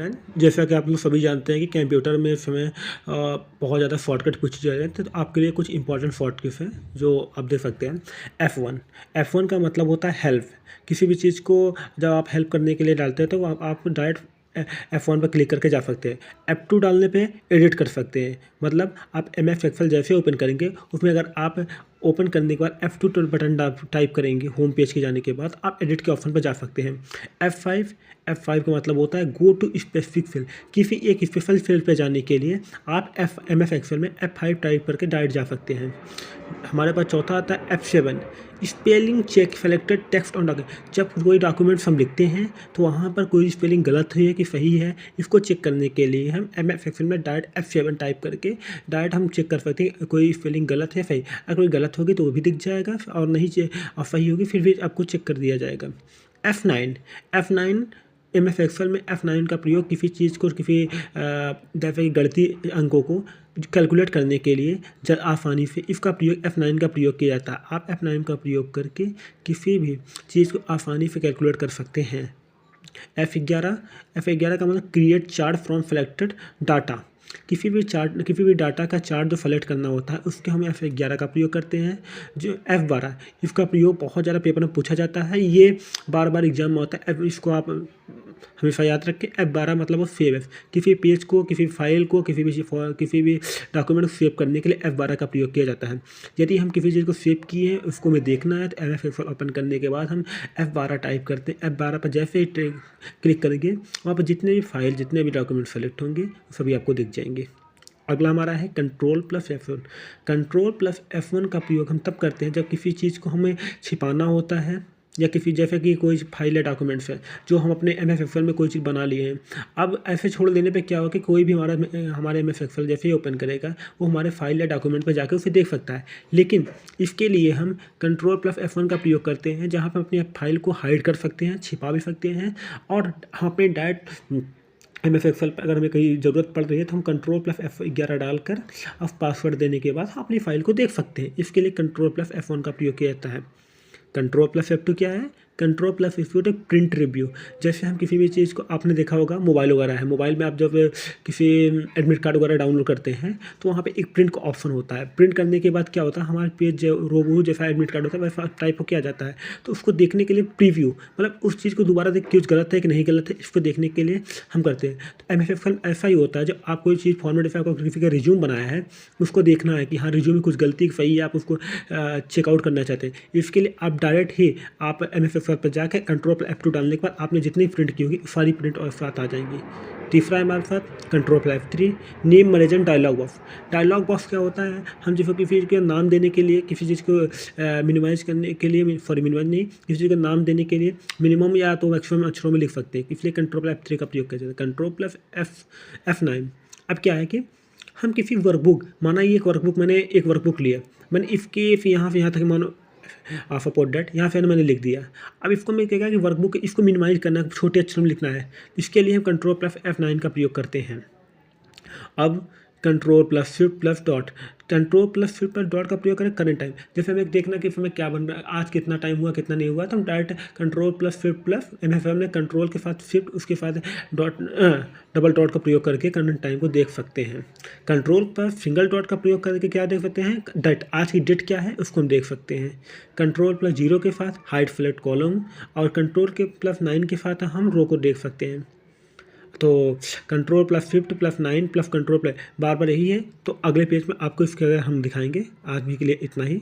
Friend, जैसा कि आप लोग सभी जानते हैं कि कंप्यूटर में इस समय बहुत ज़्यादा शॉर्टकट पूछे जा रहे हैं, तो आपके लिए कुछ इंपॉर्टेंट शॉर्टकट्स हैं जो आप देख सकते हैं। F1 का मतलब होता है हेल्प। किसी भी चीज़ को जब आप हेल्प करने के लिए डालते हैं तो आप डायरेक्ट F1 पर क्लिक करके जा सकते हैं। F2 डालने पे एडिट कर सकते हैं। मतलब आप MS एक्सेल जैसे ओपन करेंगे, उसमें अगर आप ओपन करने के बाद F2 बटन टाइप करेंगे होम पेज के जाने के बाद, आप एडिट के ऑप्शन पर जा सकते हैं। F5 का मतलब होता है गो टू स्पेसिफिक फील्ड। किसी एक स्पेशल फील्ड पे जाने के लिए आप MS एक्सेल में F5 टाइप करके डायरेक्ट जा सकते हैं। हमारे पास चौथा आता है F7, spelling check selected text on document. जब कोई डॉक्यूमेंट्स हम लिखते हैं तो वहाँ पर कोई स्पेलिंग गलत हुई है कि सही है, इसको चेक करने के लिए हम MS एक्सेल में डायरेक्ट F7 टाइप करके डायरेक्ट हम चेक कर सकते हैं कोई स्पेलिंग गलत है सही। अगर कोई गलत होगी तो वो भी दिख जाएगा, और नहीं और सही होगी फिर भी आपको चेक कर दिया जाएगा। F9 MS एक्सेल में F9 का प्रयोग किसी चीज़ को, किसी जैसे कि गणितीय अंकों को कैलकुलेट करने के लिए आसानी से इसका प्रयोग F9 का प्रयोग किया जाता है। आप F9 का प्रयोग करके किसी भी चीज़ को आसानी से कैलकुलेट कर सकते हैं। F11 का मतलब create chart from selected data. किसी भी डाटा का चार्ट जो सेलेक्ट करना होता है उसके हम F11 का प्रयोग करते हैं। जो F12 इसका प्रयोग बहुत ज़्यादा पेपर में पूछा जाता है, ये बार बार एग्जाम में होता है। इसको आप हमेशा याद रखें। F12 मतलब वो सेव है। किसी पेज को, किसी फाइल को, किसी भी डॉक्यूमेंट को सेव करने के लिए F12 का प्रयोग किया जाता है। यदि हम किसी चीज़ को सेव किए हैं उसको हमें देखना है तो MS एक्सेल ओपन करने के बाद हम F12 टाइप करते हैं। F12 पर जैसे ही क्लिक करेंगे वहाँ पर जितने भी फाइल, जितने भी डॉक्यूमेंट सेलेक्ट होंगे सभी आपको दिख जाएंगे। अगला हमारा है Ctrl+F1। Ctrl+F1 का प्रयोग हम तब करते हैं जब किसी चीज़ को हमें छिपाना होता है, या किसी जैसे कि कोई फाइल या डॉक्यूमेंट्स है जो हम अपने MS एक्सेल में कोई चीज़ बना लिए हैं। अब ऐसे छोड़ देने पे क्या होगा कि कोई भी हमारे MS एक्सेल जैसे ही ओपन करेगा वो हमारे फाइल या डॉक्यूमेंट पर जाकर उसे देख सकता है। लेकिन इसके लिए हम Ctrl+F1 का प्रयोग करते हैं, जहाँ पर अपनी फाइल को हाइड कर सकते हैं, छिपा भी सकते हैं, और हम अपने डायरेक्ट MS एक्सेल पर अगर हमें कहीं ज़रूरत पड़ रही है तो हम Ctrl+F11 डालकर अब पासवर्ड देने के बाद हम अपनी फ़ाइल को देख सकते हैं। इसके लिए Ctrl+F1 का प्रयोग किया जाता है। Ctrl+F2 क्या है? Ctrl+F2 print review. जैसे हम किसी भी चीज़ को, आपने देखा होगा मोबाइल वगैरह है, मोबाइल में आप जब किसी एडमिट कार्ड वगैरह डाउनलोड करते हैं तो वहाँ पे एक प्रिंट का ऑप्शन होता है। प्रिंट करने के बाद क्या होता है, हमारे पेज जो रोबो जैसा एडमिट कार्ड होता है वैसा टाइप हो किया जाता है। तो उसको देखने के लिए प्रीव्यू, मतलब उस चीज़ को दोबारा देख कुछ गलत है कि नहीं गलत है, इसको देखने के लिए हम करते हैं। तो MS एक्सेल ऐसा ही होता है, जब आप कोई चीज़ फॉर्मेट जैसे आपको किसी का रिज्यूम बनाया है उसको देखना है कि हाँ रिज्यूम में कुछ गलती सही है, आप उसको चेकआउट करना चाहते हैं। इसके लिए आप डायरेक्ट ही आप MS एक्सेल पर जाकर Ctrl+F2 डालने के बाद आपने जितनी प्रिंट की होगी सारी प्रिंट और साथ आ जाएंगी। तीसरा है हमारे साथ Ctrl+F3 name manager dialog box. Dialog box क्या होता है, हम जैसे किसी चीज़ का नाम देने के लिए, किसी चीज़ को मिनिमाइज करने के लिए, मिनिमाइज नहीं, किसी चीज़ का नाम देने के लिए मिनिमम या तो मैक्सिमम अक्षरों में लिख सकते हैं, इसलिए Ctrl+F3 का प्रयोग किया जाता है। Ctrl+F9। अब क्या है कि हम किसी वर्कबुक, माना ये एक वर्कबुक, मैंने एक वर्कबुक लिया, मैंने इसके यहाँ से यहाँ तक मानो सपोर्ट डेट यहाँ से मैंने लिख दिया। अब इसको मैं क्या कि वर्कबुक इसको मिनिमाइज करना है, छोटे अक्षर में लिखना है, इसके लिए हम Ctrl+F9 का प्रयोग करते हैं। अब Ctrl+Shift+Dot का प्रयोग करें करंट टाइम। जैसे हमें देखना कि इसमें क्या बन रहा है, आज कितना टाइम हुआ कितना नहीं हुआ, तो हम डायरेक्ट Ctrl+Shift+ हमने कंट्रोल के साथ शिफ्ट, उसके साथ डबल डॉट का प्रयोग करके करंट टाइम को देख सकते हैं। कंट्रोल पर सिंगल डॉट का प्रयोग करके क्या देख सकते हैं, डेट, आज की डेट क्या है उसको हम देख सकते हैं। Ctrl+0 के साथ हाइड सेलेक्ट कॉलम, और Ctrl+9 के साथ हम रो को देख सकते हैं। तो Ctrl+Shift+9 Ctrl+ बार बार यही है। तो अगले पेज में आपको इसके अगर हम दिखाएंगे। आज भी के लिए इतना ही।